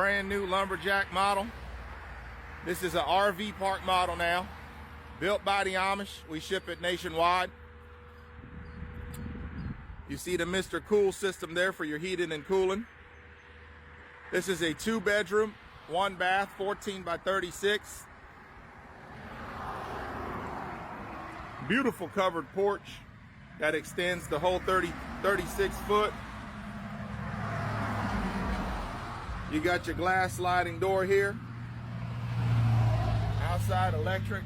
brand new Lumberjack model. This is an RV park model now, built by the Amish. We ship it nationwide. You see the Mr. Cool system there for your heating and cooling. This is a 2-bedroom, 1-bath, 14 by 36. Beautiful covered porch that extends the whole 36 foot. You got your glass sliding door here. Outside electric.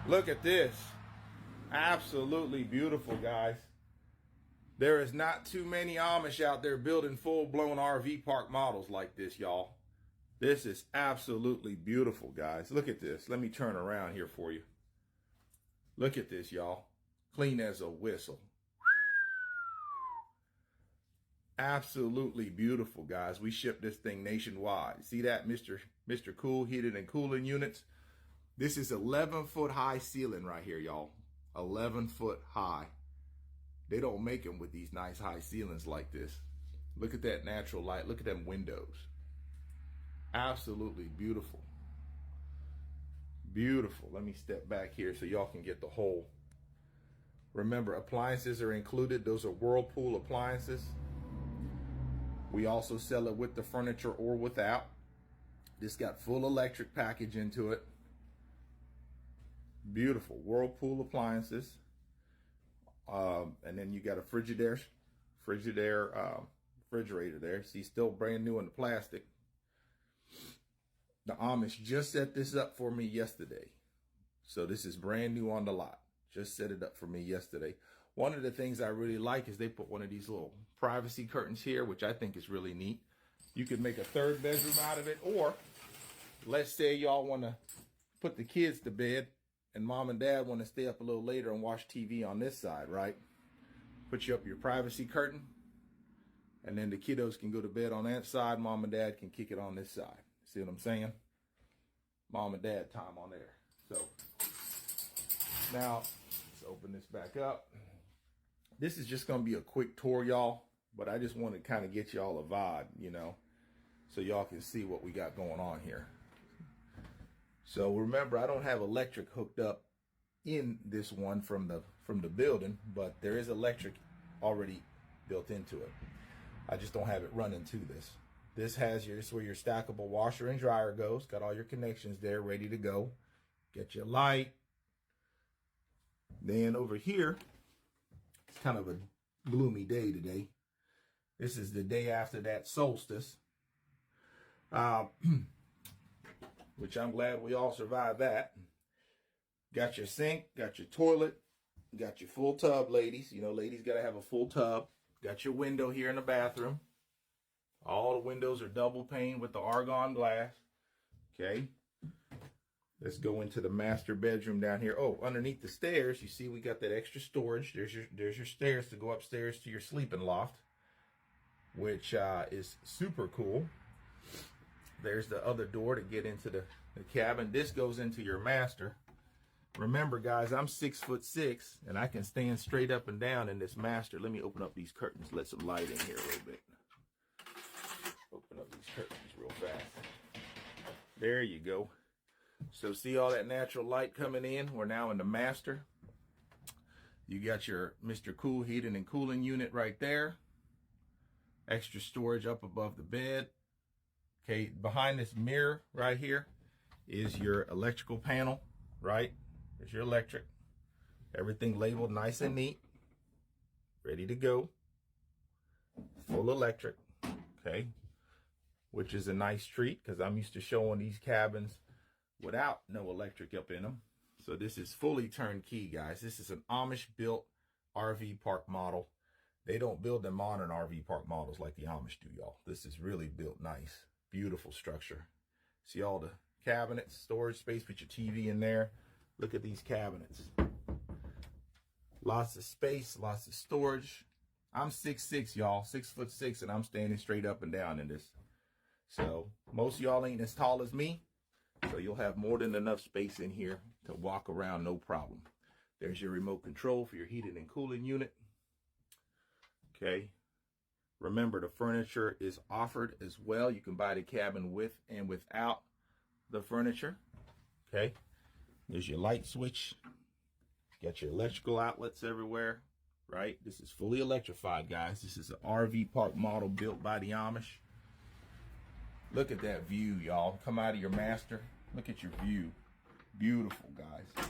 Look at this. Absolutely beautiful, guys. There is not too many Amish out there building full-blown RV park models like this, y'all. This is absolutely beautiful, guys. Look at this. Let me turn around here for you. Look at this, y'all. Clean as a whistle. Absolutely beautiful, guys. We ship this thing nationwide. See that, Mr. Cool heated and cooling units? This is 11-foot high ceiling right here, y'all. 11-foot high. They don't make them with these nice high ceilings like this. Look at that natural light. Look at them windows. Absolutely beautiful. Beautiful. Let me step back here so y'all can get the whole. Remember, appliances are included. Those are Whirlpool appliances. We also sell it with the furniture or without. This got full electric package into it. Beautiful Whirlpool appliances. And then you got a refrigerator there. See, still brand new in the plastic. The Amish just set this up for me yesterday. So this is brand new on the lot. Just set it up for me yesterday. One of the things I really like is they put one of these little privacy curtains here, which I think is really neat. You could make a 3rd bedroom out of it, or let's say y'all want to put the kids to bed and mom and dad want to stay up a little later and watch TV on this side, right? Put you up your privacy curtain, and then the kiddos can go to bed on that side. Mom and dad can kick it on this side. See what I'm saying? Mom and dad time on there. So now let's open this back up. This is just going to be a quick tour, y'all, but I just want to kind of get y'all a vibe, you know, so y'all can see what we got going on here. So remember, I don't have electric hooked up in this one from the building, but there is electric already built into it. I just don't have it running to this. This is where your stackable washer and dryer goes. Got all your connections there ready to go. Get your light. Then over here, it's kind of a gloomy day today. This is the day after that solstice. Which I'm glad we all survived that. Got your sink, got your toilet, got your full tub, ladies. You know, ladies got to have a full tub. Got your window here in the bathroom. All the windows are double pane with the argon glass. Okay. Let's go into the master bedroom down here. Oh, underneath the stairs, you see we got that extra storage. There's your stairs to go upstairs to your sleeping loft, which is super cool. There's the other door to get into the cabin. This goes into your master. Remember, guys, I'm 6'6", and I can stand straight up and down in this master. Let me open up these curtains, let some light in here a little bit. Open up these curtains real fast. There you go. So see all that natural light coming in? We're now in the master. You got your Mr. Cool heating and cooling unit right there. Extra storage up above the bed. Okay, behind this mirror right here is your electrical panel, right? There's your electric. Everything labeled nice and neat. Ready to go. Full electric, okay? Which is a nice treat because I'm used to showing these cabins without no electric up in them. So this is fully turnkey, guys. This is an Amish built RV park model. They don't build the modern RV park models like the Amish do, y'all. This is really built nice. Beautiful structure. See all the cabinets, storage space, put your TV in there. Look at these cabinets. Lots of space, lots of storage. I'm 6'6", y'all, 6'6", and I'm standing straight up and down in this. So most of y'all ain't as tall as me. So you'll have more than enough space in here to walk around, no problem. There's your remote control for your heating and cooling unit. Okay. Remember, the furniture is offered as well. You can buy the cabin with and without the furniture. Okay. There's your light switch. Got your electrical outlets everywhere, right? This is fully electrified, guys. This is an RV park model built by the Amish. Look at that view, y'all. Come out of your master. Look at your view. Beautiful, guys.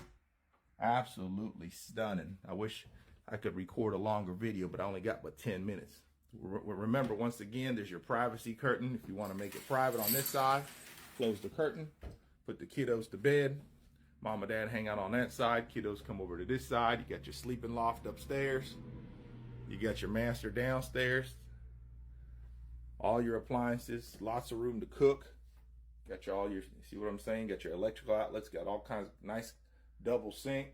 Absolutely stunning. I wish I could record a longer video, but I only got about 10 minutes. Remember, once again, there's your privacy curtain. If you want to make it private on this side, close the curtain, put the kiddos to bed. Mom and dad hang out on that side. Kiddos come over to this side. You got your sleeping loft upstairs. You got your master downstairs. All your appliances, lots of room to cook. Got all your, see what I'm saying? Got your electrical outlets, got all kinds of nice double sink.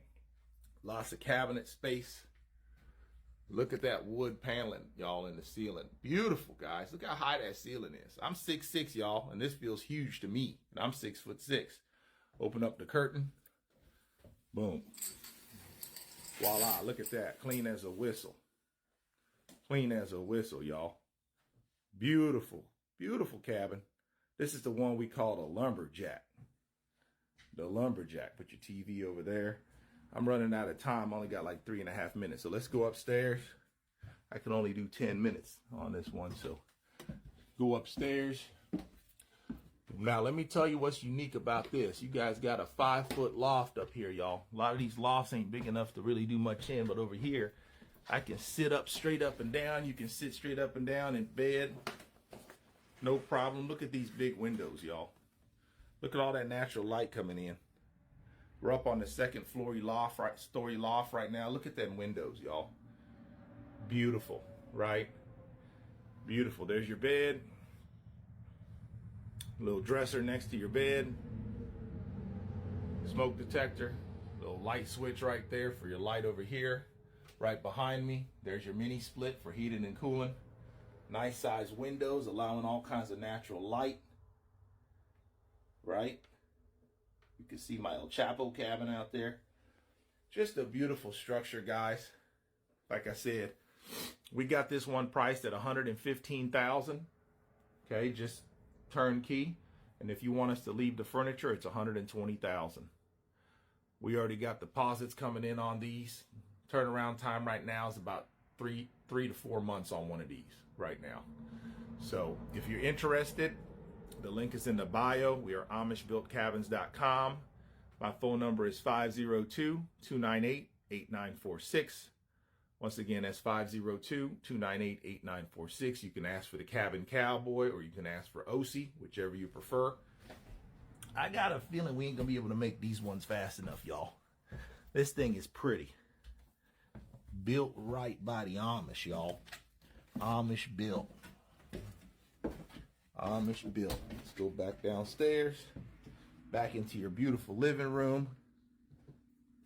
Lots of cabinet space. Look at that wood paneling, y'all, in the ceiling. Beautiful, guys. Look how high that ceiling is. I'm 6'6", y'all, and this feels huge to me. And I'm 6'6". Open up the curtain. Boom. Voila, look at that. Clean as a whistle. Clean as a whistle, y'all. Beautiful, beautiful cabin. This is the one we call the Lumberjack. The Lumberjack. Put your TV over there. I'm running out of time. I only got like 3.5 minutes. So let's go upstairs. I can only do 10 minutes on this one. So go upstairs. Now, let me tell you what's unique about this. You guys got a 5-foot loft up here, y'all. A lot of these lofts ain't big enough to really do much in, but over here, I can sit up straight up and down. You can sit straight up and down in bed. No problem. Look at these big windows, y'all. Look at all that natural light coming in. We're up on the second story loft right now. Look at them windows, y'all. Beautiful, right? Beautiful. There's your bed. Little dresser next to your bed. Smoke detector. Little light switch right there for your light over here. Right behind me, there's your mini split for heating and cooling. Nice size windows, allowing all kinds of natural light. Right? You can see my El Chapo cabin out there. Just a beautiful structure, guys. Like I said, we got this one priced at $115,000. Okay, just turnkey. And if you want us to leave the furniture, it's $120,000. We already got deposits coming in on these. Turnaround time right now is about three to 4 months on one of these right now. So if you're interested, the link is in the bio. We are AmishBuiltCabins.com. My phone number is 502-298-8946. Once again, that's 502-298-8946. You can ask for the Cabin Cowboy or you can ask for OC, whichever you prefer. I got a feeling we ain't going to be able to make these ones fast enough, y'all. This thing is pretty. Built right by the Amish, y'all. Amish built. Amish built. Let's go back downstairs. Back into your beautiful living room.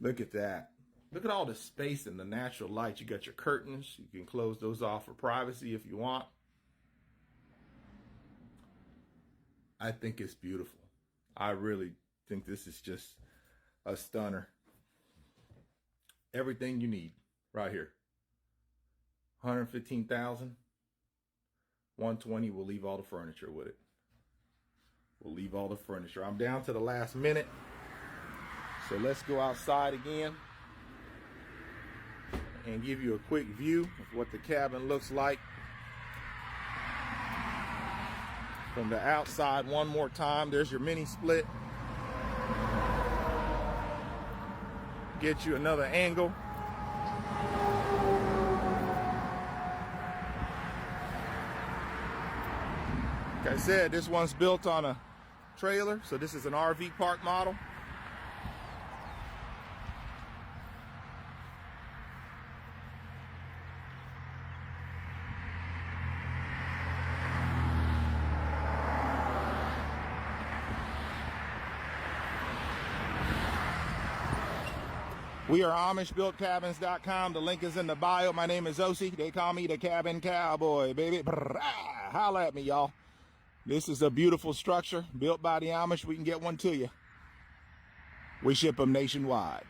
Look at that. Look at all the space and the natural light. You got your curtains. You can close those off for privacy if you want. I think it's beautiful. I really think this is just a stunner. Everything you need right here. $115,000. $120,000. We'll leave all the furniture with it. We'll leave all the furniture. I'm down to the last minute. So let's go outside again and give you a quick view of what the cabin looks like from the outside one more time. There's your mini split. Get you another angle. Like I said, this one's built on a trailer, so this is an RV park model. We are AmishBuiltCabins.com. The link is in the bio. My name is Osi. They call me the Cabin Cowboy, baby. Holla at me, y'all. This is a beautiful structure built by the Amish. We can get one to you. We ship them nationwide.